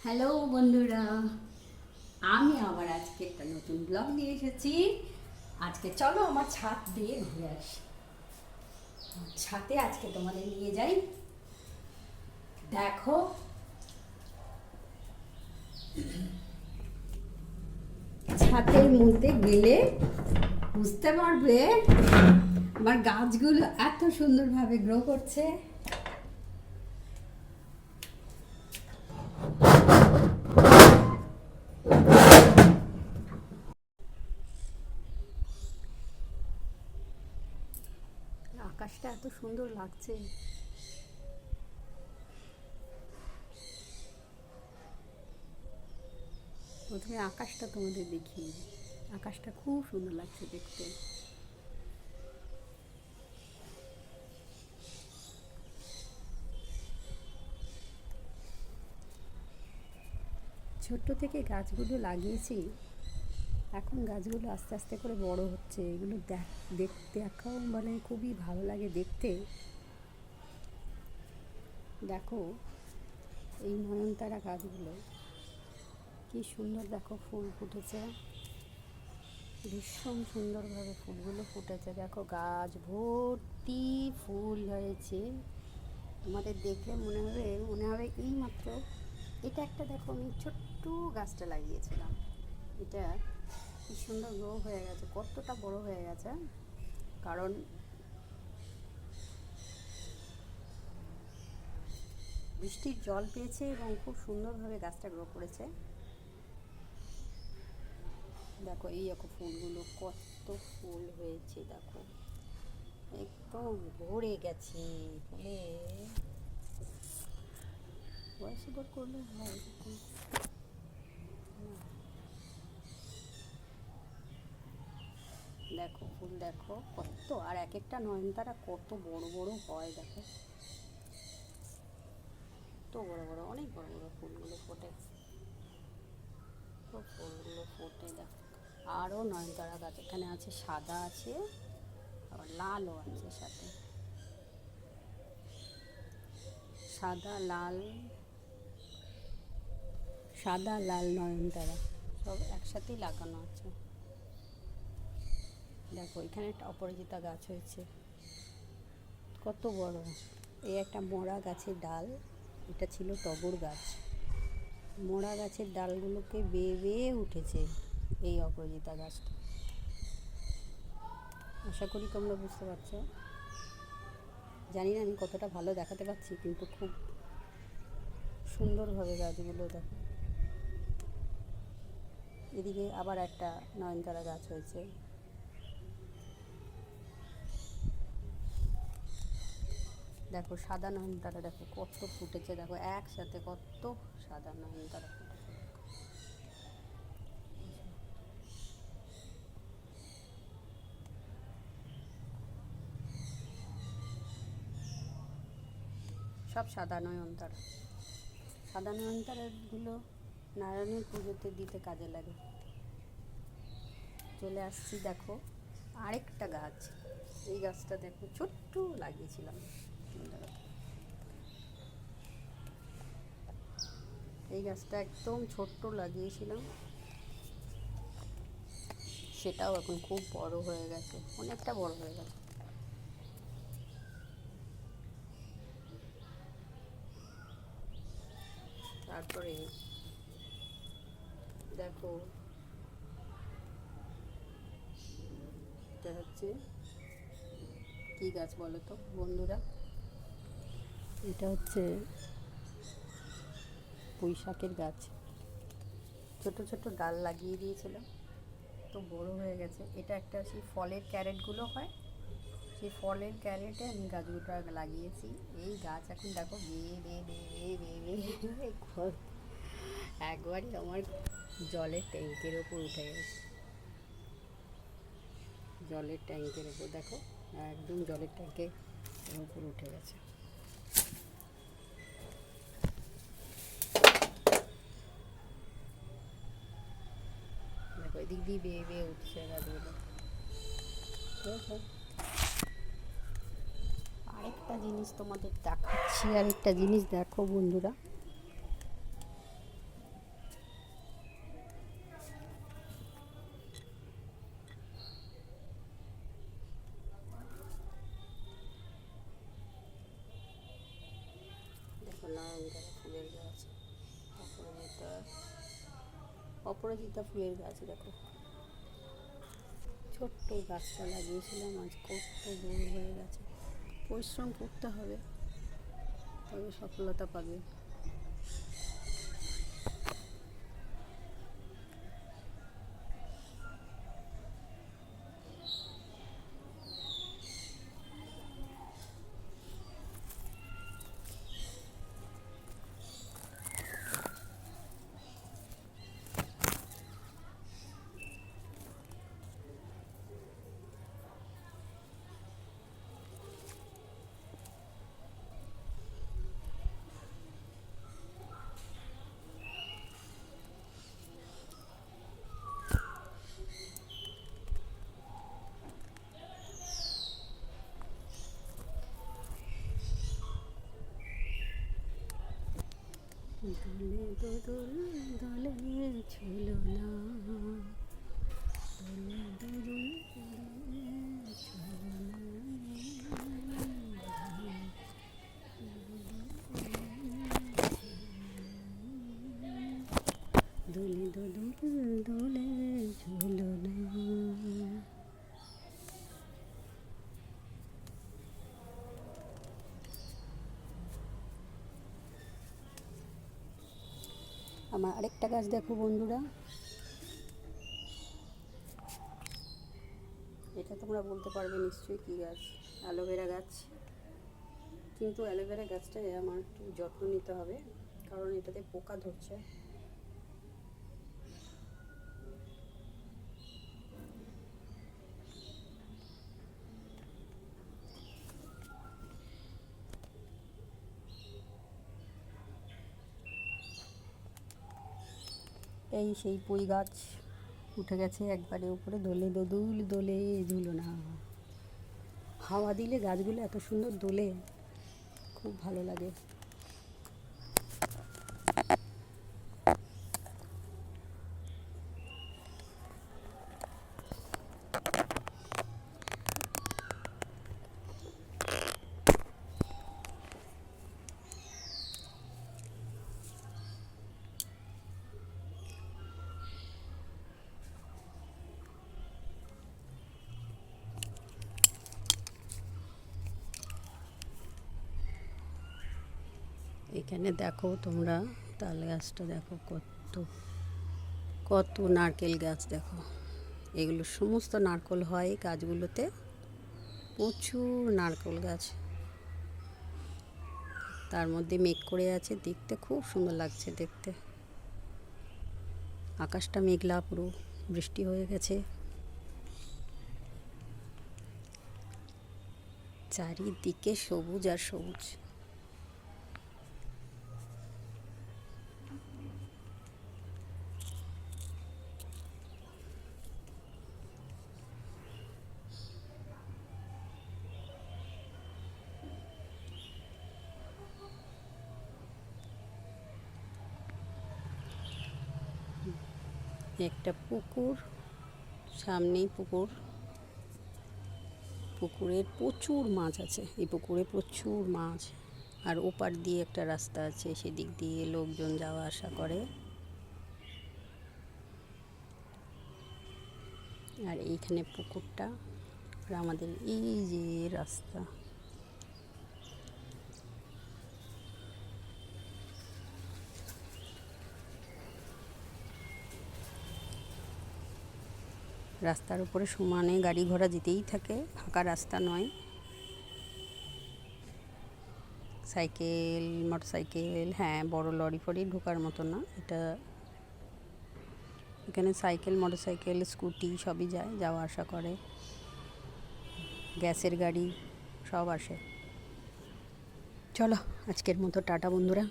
Hello বন্ধুরা, আমি আবার আজকে একটা নতুন ব্লগ নিয়ে এসেছি। আজকে চলো আমার ছাদ দিয়ে ঘুরে আসি। ছাদে আজকে তোমাদের নিয়ে যাই। দেখো, ছাদের মধ্যে গেলে বুঝতে পারবে আমার গাছগুলো এত সুন্দরভাবে গ্রো করছে। আকাশটা এত সুন্দর লাগছে। প্রথমে আকাশটা তোমাদের দেখি। আকাশটা খুব সুন্দর লাগছে দেখতে। ছোট্ট থেকে গাছগুলো লাগিয়েছি, এখন গাছগুলো আস্তে আস্তে করে বড় হচ্ছে। এগুলো দেখাও মানে খুবই ভালো লাগে দেখতে। দেখো এই নয়নতারা গাছগুলো কি সুন্দর, দেখো ফুল ফুটেছে, ভীষণ সুন্দরভাবে ফুলগুলো ফুটেছে। দেখো গাছ ভর্তি ফুল হয়েছে। তোমাদের দেখলে মনে হবে এই মাত্র এটা একটা, দেখো আমি ছোট্ট গাছটা লাগিয়েছিলাম, এটা কি সুন্দর গ্রো হয়ে গেছে, কতটা বড় হয়ে গেছে। কারণ বৃষ্টির জল পেয়েছে এবং খুব সুন্দরভাবে গাছটা গ্রো করেছে। দেখো এই দেখো ফুলগুলো কত ফুল হয়েছে, দেখো একদম ভরে গেছে ফুলে। বয়স করলে হয়। দেখো ফুল দেখো কত, আর এক একটা নয়নতারা কত বড় বড় হয়। দেখো কত বড় বড়, অনেক বড় বড় ফুলগুলো ফোটে। তো ফুলগুলো ফোটে দেখো। আরও নয়নতারা গাছ এখানে আছে, সাদা আছে আবার লালও আছে সাথে। সাদা লাল, সাদা লাল নয়নতারা সব একসাথেই লাগানো আছে। দেখো এখানে একটা অপরাজিতা গাছ হয়েছে, কত বড়। এই একটা মোড়া গাছের ডাল, এটা ছিল টগর গাছ। মোড়া গাছের ডালগুলোকে বেয়ে বেয়ে উঠেছে এই অপরাজিতা গাছটা। আশা করি তোমরা বুঝতে পারছো। জানি না আমি কতটা ভালো দেখাতে পারছি, কিন্তু খুব সুন্দরভাবে গাছগুলো দেখো। এদিকে আবার একটা নয়নতারা গাছ হয়েছে। দেখো সাদা নয়নতারা দেখো কত ফুটেছে, দেখো একসাথে কত সাদা নয়নতারা ফুটেছে। সব সাদা নয়নতারা। সাদা নয়নতারাগুলো নারায়ণের পুজোতে দিতে কাজে লাগে। চলে আসছি দেখো আরেকটা গাছ। এই গাছটা দেখো ছোট্ট লাগিয়েছিলাম, এই গাছটা একদম ছোট্ট লাগিয়েছিলাম, সেটাও এখন খুব বড় হয়ে গেছে, অনেকটা বড় হয়ে গেছে। তারপরে দেখো এটা হচ্ছে কী গাছ বলো তো বন্ধুরা? এটা হচ্ছে পুঁইশাকের গাছ। ছোট ছোট ডাল লাগিয়ে দিয়েছিলাম, তো বড় হয়ে গেছে। এটা একটা সেই ফলের ক্যারেটগুলো হয়, সেই ফলের ক্যারেটে আমি গাছগুলো লাগিয়েছি। এই গাছ এখন দেখো বেয়ে বেয়ে বেয়ে বেয়ে বেয়ে বেয়ে একবারই আমার জলের ট্যাঙ্কের ওপর উঠে গেছে। জলের ট্যাঙ্কের ওপর দেখো, একদম জলের ট্যাঙ্কের ওপর উঠে গেছে। দেখো এদিক দিয়ে বেয়ে বেয়ে উঠছে গাছগুলো। আরেকটা জিনিস তোমাদের দেখাচ্ছি, আরেকটা জিনিস দেখো বন্ধুরা, ফুলের গাছ, অপরাজিতা ফুলের গাছ দেখো। ছোট্ট গাছটা লাগিয়েছিলাম, আজ কত বড় হয়ে গেছে। পরিশ্রম করতে হবে, তবে সফলতা পাবে। দোলে দোদুল দোলে ঝুলনা, দোলে দোদুল দোলে ঝুলনা, দোলে দোদুল দোলে ঝুলনা। আমার আরেকটা গাছ দেখো বন্ধুরা, এটা তোমরা বলতে পারবে নিশ্চয়ই কী গাছ। অ্যালোভেরা গাছ। কিন্তু অ্যালোভেরা গাছটায় আমার একটু যত্ন নিতে হবে, কারণ এটাতে পোকা ধরছে। এই সেই পুঁই গাছ উঠে গেছে একবারে উপরে, দোলে দোদুল দোলে ঝুলনা। হাওয়া দিলে গাছগুলো এত সুন্দর দোলে, খুব ভালো লাগে। এখানে দেখো তোমরা তাল গাছটা দেখো, কত কত নারকেল গাছ দেখো। এগুলো সমস্ত নারকেল হয় গাছগুলোতে, প্রচুর নারকেল গাছ। তার মধ্যে মেঘ করে আছে, দেখতে খুব সুন্দর লাগছে দেখতে। আকাশটা মেঘলা, পুরো বৃষ্টি হয়ে গেছে। চারিদিকে সবুজ আর সবুজ। একটা পুকুর, সামনেই পুকুর। পুকুরের প্রচুর মাছ আছে, এই পুকুরে প্রচুর মাছ। আর ওপার দিয়ে একটা রাস্তা আছে, সেদিক দিয়ে লোকজন যাওয়া আসা করে। আর এইখানে পুকুরটা, আর আমাদের এই যে রাস্তা। রাস্তার উপরে সমানে গাড়ি ঘোড়া যেতেই থাকে, ফাঁকা রাস্তা নয়। সাইকেল, মোটরসাইকেল, হ্যাঁ বড় লরি ফরি ঢোকার মতো না এটা। এখানে সাইকেল, মোটরসাইকেল, স্কুটি সবই যায়, যাওয়া আসা করে। গ্যাসের গাড়ি সব আসে। চলো আজকের মতো টাটা বন্ধুরা।